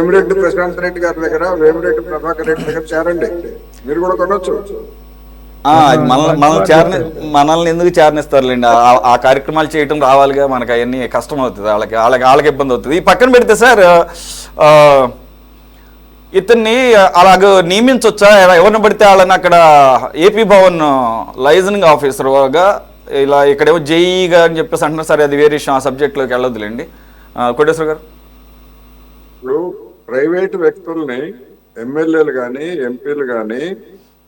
వేమిరెడ్డి ప్రశాంత్ రెడ్డి గారి దగ్గర, వేమిరెడ్డి ప్రభాకర్ రెడ్డి దగ్గర చేరండి. మీరు కూడా కొనొచ్చు. మనల్ని ఎందుకు చేరనిస్తారులేండి. ఆ కార్యక్రమాలు చేయటం రావాలిగా, మనకి అవన్నీ కష్టం అవుతుంది, వాళ్ళకి ఇబ్బంది అవుతుంది. ఈ పక్కన పెడితే సార్, ఇతన్ని అలాగ నియమించవచ్చా? ఎవరిని పడితే వాళ్ళని అక్కడ ఏపీ భవన్ లైజనింగ్ ఆఫీసర్గా, ఇలా ఇక్కడేమో జేఈగా అని చెప్పేసి అంటున్నారు. సరే, అది వేరే విషయం, ఆ సబ్జెక్ట్లోకి వెళ్ళొద్దులేండి. కోటేశ్వర గారు, ఇప్పుడు ప్రైవేటు వ్యక్తుల్ని ఎమ్మెల్యేలు కానీ ఎంపీలు కానీ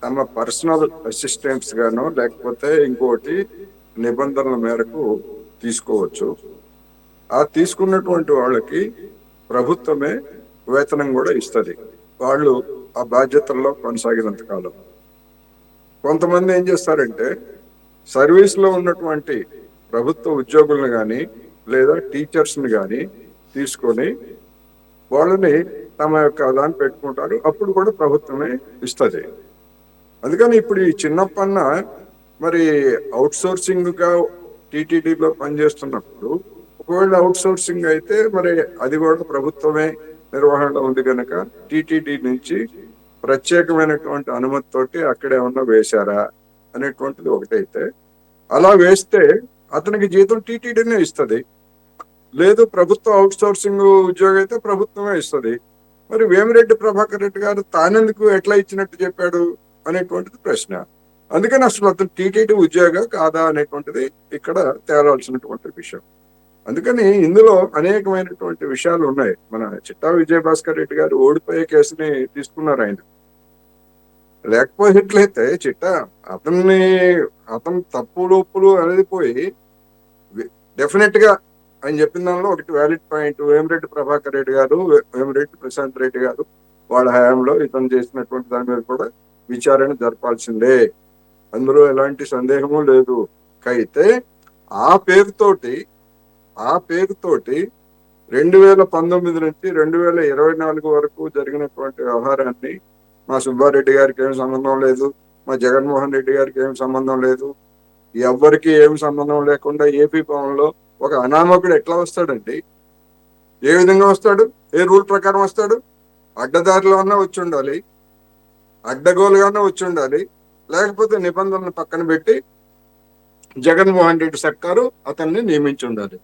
తమ పర్సనల్ అసిస్టెంట్స్ గాను లేకపోతే ఇంకోటి నిబంధనల మేరకు తీసుకోవచ్చు. ఆ తీసుకున్నటువంటి వాళ్ళకి ప్రభుత్వమే వేతనం కూడా ఇస్తుంది, వాళ్ళు ఆ బాధ్యతల్లో కొనసాగినంత కాలం. కొంతమంది ఏం చేస్తారంటే, సర్వీస్లో ఉన్నటువంటి ప్రభుత్వ ఉద్యోగులను కానీ లేదా టీచర్స్ని కానీ తీసుకొని వాళ్ళని తమ యొక్క దాన్ని పెట్టుకుంటారు, అప్పుడు కూడా ప్రభుత్వమే ఇస్తుంది. అందుకని ఇప్పుడు ఈ చిన్నప్పన్న మరి అవుట్ సోర్సింగ్ గా టీటీడీలో పనిచేస్తున్నప్పుడు, ఒకవేళ అవుట్ సోర్సింగ్ అయితే మరి అది కూడా ప్రభుత్వమే నిర్వహణలో ఉంది కనుక టీటీడీ నుంచి ప్రత్యేకమైనటువంటి అనుమతితోటి అక్కడేమన్నా వేశారా అనేటువంటిది ఒకటైతే, అలా వేస్తే అతనికి జీతం టీటీడీనే ఇస్తుంది. లేదు ప్రభుత్వ అవుట్ సోర్సింగ్ ఉద్యోగం అయితే ప్రభుత్వమే ఇస్తుంది. మరి వేమిరెడ్డి ప్రభాకర్ రెడ్డి గారు తానెందుకు ఎట్లా ఇచ్చినట్టు చెప్పాడు అనేటువంటిది ప్రశ్న. అందుకని అసలు అతను టీటీడీ ఉద్యోగం కాదా అనేటువంటిది ఇక్కడ తేలాల్సినటువంటి విషయం. అందుకని ఇందులో అనేకమైనటువంటి విషయాలు ఉన్నాయి. మన చిట్టా విజయభాస్కర్ రెడ్డి గారు ఓడిపోయే కేసుని తీసుకున్నారు ఆయన. లేకపోయినట్లయితే అతను తప్పు లోపులు అనేది పోయి డెఫినెట్ గా ఆయన చెప్పిన దానిలో ఒకటి వ్యాలిడ్ పాయింట్. వేమిరెడ్డి ప్రభాకర్ రెడ్డి గారు, వేమిరెడ్డి ప్రశాంత్ రెడ్డి గారు వాళ్ళ హయాంలో ఇతను చేసినటువంటి దాని మీద కూడా విచారణ జరపాల్సిందే, అందులో ఎలాంటి సందేహము లేదు. అయితే ఆ పేరుతోటి 2019 నుంచి 2024 వరకు జరిగినటువంటి వ్యవహారాన్ని మా సుబ్బారెడ్డి గారికి ఏం సంబంధం లేదు, మా జగన్మోహన్ రెడ్డి గారికి ఏం సంబంధం లేదు, ఎవ్వరికి ఏం సంబంధం లేకుండా ఏపీ భవన్లో ఒక అనామకుడు ఎట్లా వస్తాడండి? ఏ విధంగా వస్తాడు? ఏ రూల్ ప్రకారం వస్తాడు? అడ్డదారిలో అన్నా వచ్చి ఉండాలి, అడ్డగోలుగానే వచ్చి ఉండాలి, లేకపోతే నిబంధనలు పక్కన పెట్టి జగన్మోహన్ రెడ్డి సర్కారు అతన్ని నియమించి ఉండాలి.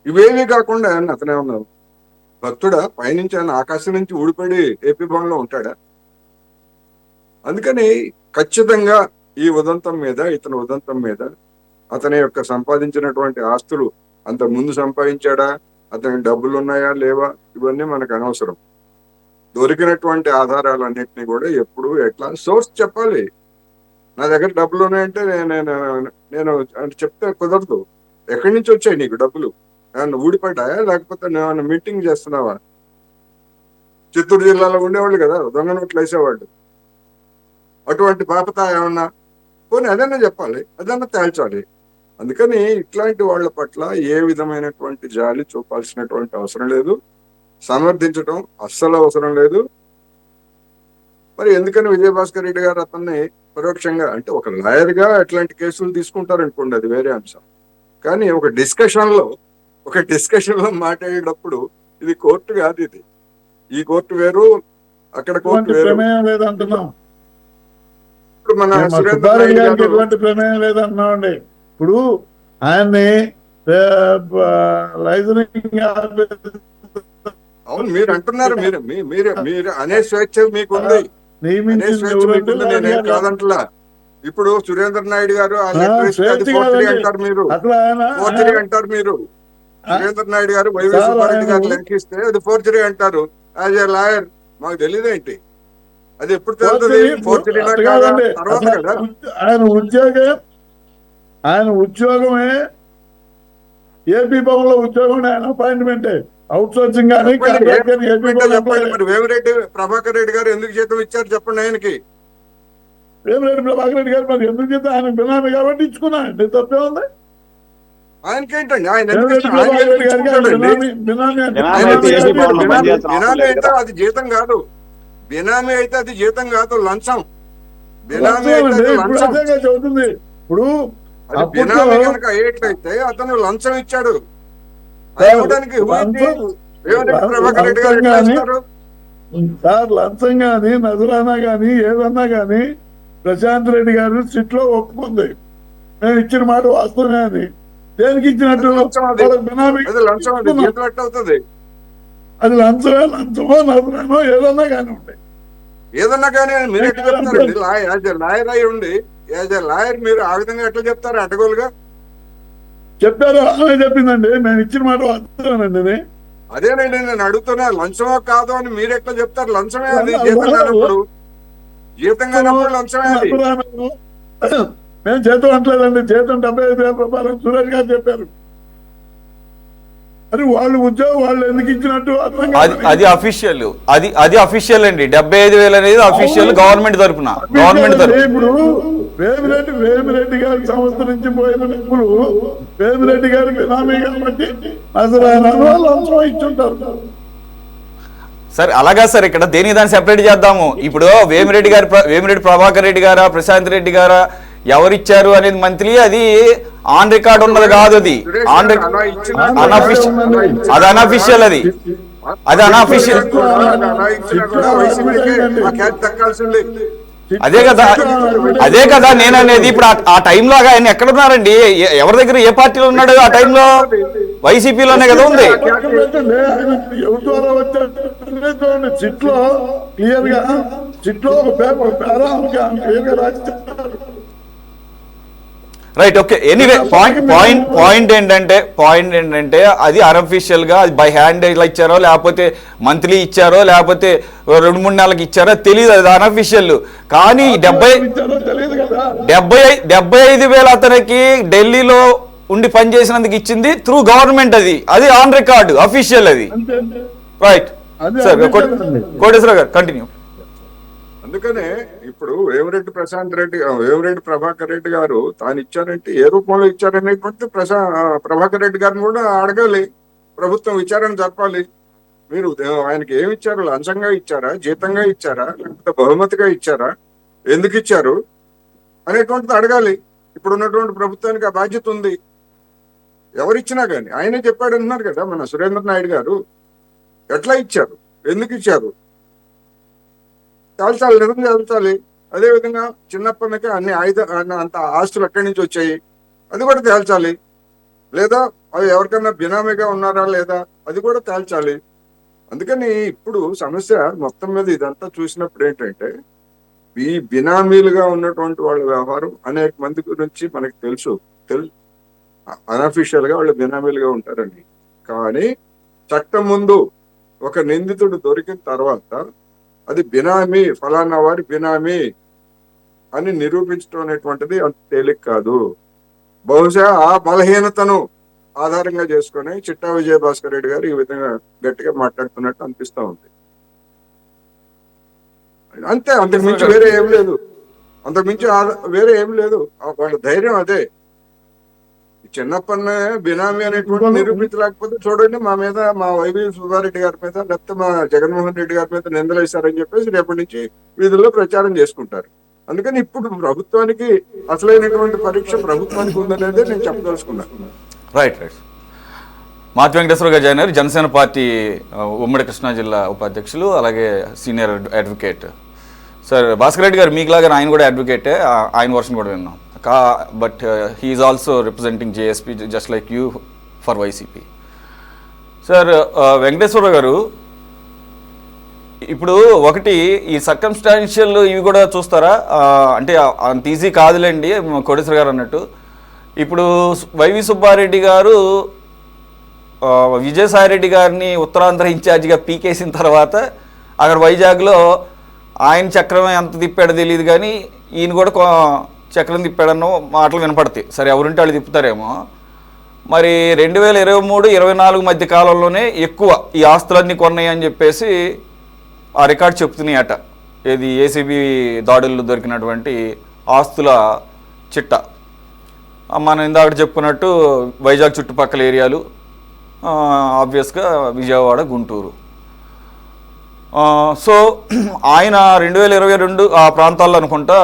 ఇవేమీ కాకుండా అతనే ఉన్నావు భక్తుడా? పైనుంచి ఆయన ఆకాశం నుంచి ఊడిపడి ఏపీ భవన్లో ఉంటాడా? అందుకని ఖచ్చితంగా ఈ ఇతని ఉదంతం మీద అతని యొక్క సంపాదించినటువంటి ఆస్తులు అంత ముందు సంపాదించాడా, అతనికి డబ్బులు ఉన్నాయా లేవా, ఇవన్నీ మనకు అనవసరం. దొరికినటువంటి ఆధారాలన్నింటినీ కూడా ఎప్పుడు ఎట్లా సోర్స్ చెప్పాలి. నా దగ్గర డబ్బులు ఉన్నాయంటే నేను చెప్తే కుదరదు. ఎక్కడి నుంచి వచ్చాయి నీకు డబ్బులు? ఏమన్నా ఊడిపడ్డాయా, లేకపోతే నువ్వు మీటింగ్ చేస్తున్నావా? చిత్తూరు జిల్లాలో ఉండేవాళ్ళు కదా దొంగ నోట్లు వేసేవాళ్ళు, అటువంటి పాపత ఏమన్నా పోనీ అదన్నా చెప్పాలి, అదన్నా తేల్చాలి. అందుకని ఇట్లాంటి వాళ్ళ పట్ల ఏ విధమైనటువంటి జాలి చూపాల్సినటువంటి అవసరం లేదు, సమర్థించడం అస్సలు అవసరం లేదు. మరి ఎందుకని విజయభాస్కర్ రెడ్డి గారు అతన్ని పరోక్షంగా, అంటే ఒక లాయర్ గా అట్లాంటి కేసులు తీసుకుంటారనుకోండి, అది వేరే అంశం. కానీ ఒక డిస్కషన్ లో మాట్లాడేటప్పుడు ఇది కోర్టు కాదు, ఈ కోర్టు వేరు, అక్కడ కోర్టు వేరు. ఇప్పుడు మన ఎటువంటి ప్రమేయం లేదంటున్నామండి. ఇప్పుడు ఆయన్ని అవును మీరు అంటున్నారు, మీరు అనే స్వేచ్ఛ మీకుంది, నేనేం కాదంటలా. ఇప్పుడు సురేంద్ర నాయుడు గారు అంటారు, మీరు ఫోర్జరీ అంటారు. మీరు సురేంద్ర నాయుడు గారు వైవి సుబ్బారెడ్డి గారు లెక్కిస్తే అది ఫోర్జరీ అంటారు. యాజ్ ఏ లాయర్ మాకు తెలియదేంటి? అది ఎప్పుడు తెలుస్తుంది ఫోర్జరీనా కాదా? తర్వాత కదా. ఆయన ఉద్యోగమే ఏపీ భవన్ లో ఉద్యోగం, ఆయన అపాయింట్మెంటే, అవుట్ సోర్సింగ్ కానీ. మరి వేమిరెడ్డి ప్రభాకర్ రెడ్డి గారు ఎందుకు జీతం ఇచ్చారు చెప్పండి ఆయనకి? వేమిరెడ్డి ప్రభాకర్ రెడ్డి గారు మరి ఎందుకు జీతం? ఆయన బినామీ కాబట్టి ఇచ్చుకున్నాయండి, తప్పే ఉంది. ఆయనకేంటండి? బినామీ అయితే అది జీతం కాదు, బినామీ అయితే అది జీతం కాదు, లంచం. బినామీ చెబుతుంది. ఇప్పుడు బినామీ కనుక అయ్యేట్లయితే అతను లంచం ఇచ్చాడు. వేమిరెడ్డి ప్రభాకర్ రెడ్డి గారు ఎట్లా ఇస్తారు? సార్ లంచం కానీ నజరానా కానీ ఏదన్నా కానీ ప్రశాంత్ రెడ్డి గారు సిట్లో ఒప్పుకుంది, మేము ఇచ్చిన మాట వాస్తవమే అని. దేనికి ఇచ్చినట్టు? అది లంచం, అది జీతం ఎట్లా అవుతుంది? అది లంచమో నజరానో ఏదన్నా కానీ ఉంటాయి. ఏదన్నా కానీ మీరు ఎట్లా చెప్తారండి? యాజ్ ఎ లాయర్ అయి ఉండి, యాజ్ ఎ లాయర్ మీరు ఆ విధంగా ఎట్లా చెప్తారు అడ్డగోలుగా? చెప్పారు, ఆమె చెప్పిందండి, మేము ఇచ్చిన మాట వాస్తవేనండి. అదేనండి నేను అడుగుతున్నా, లంచమో కాదో అని మీరు ఎట్లా చెప్తారు? లంచమే అది, జీతం కానప్పుడు. జీతం కానప్పుడు లంచమే అది. మేము చేతం అంటలేదండి, జీతం 75,000 రూపాయలు సురేష్ గారు చెప్పారు. అది వాళ్ళు ఉద్యోగం వాళ్ళు ఎందుకు ఇచ్చినట్టు అర్థం కాదు. అది అఫీషియల్, అది అఫీషియల్ అండి. 75,000 అనేది అఫీషియల్ గవర్నమెంట్ తరపున. ఇప్పుడు వేమిరెడ్డి గారి సంస్థ నుంచి పోయిన డబ్బులు వేమిరెడ్డి గారి బినామీ కాబట్టి లంచం ఇచ్చుంటారు. సార్ అలాగా సార్, ఇక్కడ దేని దాన్ని సెపరేట్ చేద్దాము. ఇప్పుడు వేమిరెడ్డి ప్రభాకర్ రెడ్డి గారా, ప్రశాంత్ రెడ్డి గారా, ఎవరిచ్చారు అనేది మంత్లీ, అది ఆన్ రికార్డ్ ఉన్నది కాదు. అది అన్అఫీషియల్, అది అన్అఫీషియల్. అదే కదా నేను అనేది. ఇప్పుడు ఆ టైంలో ఆయన ఎక్కడున్నారండి? ఎవరి దగ్గర, ఏ పార్టీలో ఉన్నాడు ఆ టైంలో? వైసీపీలోనే కదా ఉంది. చిట్లో క్లియర్ గా, చిట్లో రైట్, ఓకే. ఎనీవే పాయింట్ ఏంటంటే అది అన్అఫీషియల్ గా, అది బై హ్యాండ్ ఇలా ఇచ్చారో, లేకపోతే మంత్లీ ఇచ్చారో, లేకపోతే 2-3 నెలలకు ఇచ్చారో తెలియదు. అది అన్అఫీషియల్. కానీ 75,000 అతనికి ఢిల్లీలో ఉండి పనిచేసినందుకు ఇచ్చింది త్రూ గవర్నమెంట్. అది ఆన్ రికార్డు, అఫీషియల్ అది. రైట్ సార్, కోటేశ్వర గారు కంటిన్యూ. అందుకనే ఇప్పుడు వేమిరెడ్డి ప్రభాకర్ రెడ్డి గారు తాను ఇచ్చారంటే ఏ రూపంలో ఇచ్చారనేటువంటి ప్రభాకర్ రెడ్డి గారిని కూడా అడగాలి. ప్రభుత్వం విచారణ జరపాలి. మీరు ఆయనకి ఏమి ఇచ్చారు? లంచంగా ఇచ్చారా, జీతంగా ఇచ్చారా, లేకపోతే బహుమతిగా ఇచ్చారా, ఎందుకు ఇచ్చారు అనేటువంటిది అడగాలి. ఇప్పుడు ఉన్నటువంటి ప్రభుత్వానికి ఆ బాధ్యత ఉంది. ఎవరిచ్చినా కానీ ఆయనే చెప్పాడు అంటున్నారు కదా మన సురేంద్ర నాయుడు గారు. ఎట్లా ఇచ్చారు, ఎందుకు ఇచ్చారు తేల్చాలి, నిజం తేల్చాలి. అదేవిధంగా చిన్నప్పటికే అంత ఆస్తులు ఎక్కడి నుంచి వచ్చాయి అది కూడా తేల్చాలి. లేదా అవి ఎవరికన్నా బినామీగా ఉన్నారా లేదా అది కూడా తేల్చాలి. అందుకని ఇప్పుడు సమస్య మొత్తం మీద ఇదంతా చూసినప్పుడు ఏంటంటే, ఈ బినామీలుగా ఉన్నటువంటి వాళ్ళ వ్యవహారం అనేక మంది గురించి మనకి తెలుసు. అన్అఫీషియల్ గా వాళ్ళు బినామీలుగా ఉంటారండి. కానీ చట్టం ముందు ఒక నిందితుడు దొరికిన తర్వాత అది బినామీ, ఫలానా వారి బినామీ అని నిరూపించడం అనేటువంటిది అంత తేలిక కాదు. బహుశా ఆ బలహీనతను ఆధారంగా చేసుకుని చిట్టా విజయభాస్కర్ రెడ్డి గారు ఈ విధంగా గట్టిగా మాట్లాడుతున్నట్టు అనిపిస్తా ఉంది. అంతే, అంతకుమించి వేరే ఏం లేదు. అంతకుమించి వేరే ఏం లేదు. వాళ్ళ ధైర్యం అదే. చిన్నప్పనే బినామీ అనేటువంటి నిరూపించలేకపోతే చూడండి, మా వైవి సుబ్బారెడ్డి గారి మీద, లేకపోతే మా జగన్మోహన్ రెడ్డి గారి మీద నిందలేశారని చెప్పేసి రేపటి నుంచి వీధుల్లో ప్రచారం చేసుకుంటారు. అందుకని ఇప్పుడు ప్రభుత్వానికి అసలైనటువంటి పరీక్ష ప్రభుత్వానికి ఉందనేదే నేను చెప్పదలుచుకున్నాను. రైట్. మాతి వెంకటేశ్వర గారు జాయిన్ అయ్యారు, జనసేన పార్టీ ఉమ్మడి కృష్ణా జిల్లా ఉపాధ్యక్షులు, అలాగే senior advocate. Sir Bhaskar Reddy గారు మీకులాగా ఆయన కూడా అడ్వకేటే, ఆయన వర్షన్ కూడా విన్నాం. But he is also representing JSP just like you for YCP. Sir Venkateswara గారు, ఇప్పుడు ఒకటి ఈ సర్కమ్స్టాన్షియల్ ఇవి కూడా చూస్తారా? అంటే అంత ఈజీ కాదులేండి కోటేశ్వర గారు అన్నట్టు. ఇప్పుడు వైవి సుబ్బారెడ్డి గారు విజయసాయిరెడ్డి గారిని ఉత్తరాంధ్ర ఇన్ఛార్జిగా పీకేసిన తర్వాత అక్కడ వైజాగ్లో ఆయన చక్రం ఎంత తిప్పాడో తెలియదు, కానీ ఈయన కూడా చక్రం తిప్పాడన్నో మాటలు వినపడతాయి. సరే, ఎవరుంటే వాళ్ళు తిప్పుతారేమో. మరి 2023-24 మధ్య కాలంలోనే ఎక్కువ ఈ ఆస్తులన్నీ కొన్నాయి అని చెప్పేసి ఆ రికార్డ్ చెప్తున్నాయట. ఏది ఏసీబీ దాడుల్లో దొరికినటువంటి ఆస్తుల చిట్ట. మనం ఇందాక చెప్పుకున్నట్టు వైజాగ్ చుట్టుపక్కల ఏరియాలు, ఆబ్వియస్గా విజయవాడ, గుంటూరు. సో ఆయన 2022 ఆ ప్రాంతాల్లో అనుకుంటా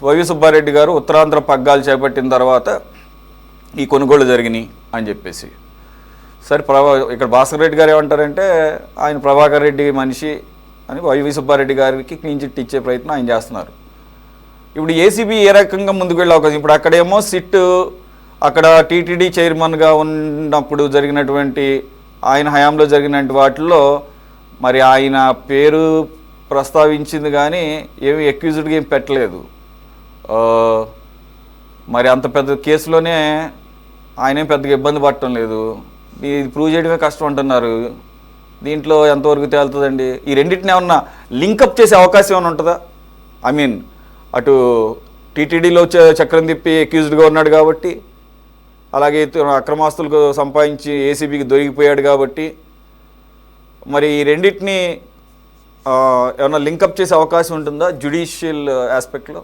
వైవి సుబ్బారెడ్డి గారు ఉత్తరాంధ్ర పగ్గాలు చేపట్టిన తర్వాత ఈ కొనుగోలు జరిగినాయి అని చెప్పేసి. సరే ఇక్కడ భాస్కర్ రెడ్డి గారు ఏమంటారంటే ఆయన ప్రభాకర్ రెడ్డి మనిషి అని వైవి సుబ్బారెడ్డి గారికి క్లీన్ చిట్ ఇచ్చే ప్రయత్నం ఆయన చేస్తున్నారు. ఇప్పుడు ఏసీబీ ఏ రకంగా ముందుకు వెళ్ళే అవకాశం? ఇప్పుడు అక్కడేమో సిట్ అక్కడ టీటీడీ చైర్మన్గా ఉన్నప్పుడు జరిగినటువంటి ఆయన హయాంలో జరిగినటువంటి వాటిల్లో మరి ఆయన పేరు ప్రస్తావించింది కానీ ఏమి అక్యూజ్డ్గా ఏం పెట్టలేదు. మరి అంత పెద్ద కేసులోనే ఆయన ఏం పెద్దగా ఇబ్బంది పడటం లేదు. ఇది ప్రూవ్ చేయడమే కష్టం అంటున్నారు. దీంట్లో ఎంతవరకు తేలుతుందండి? ఈ రెండింటిని ఏమన్నా లింకప్ చేసే అవకాశం ఏమైనా ఉంటుందా? ఐ మీన్ అటు టీటీడీలో చక్రం తిప్పి అక్యూజ్డ్గా ఉన్నాడు కాబట్టి, అలాగే అక్రమాస్తులకు సంపాదించి ఏసీబీకి దొరికిపోయాడు కాబట్టి, మరి ఈ రెండింటిని ఏమన్నా లింకప్ చేసే అవకాశం ఉంటుందా జ్యుడిషియల్ ఆస్పెక్ట్లో?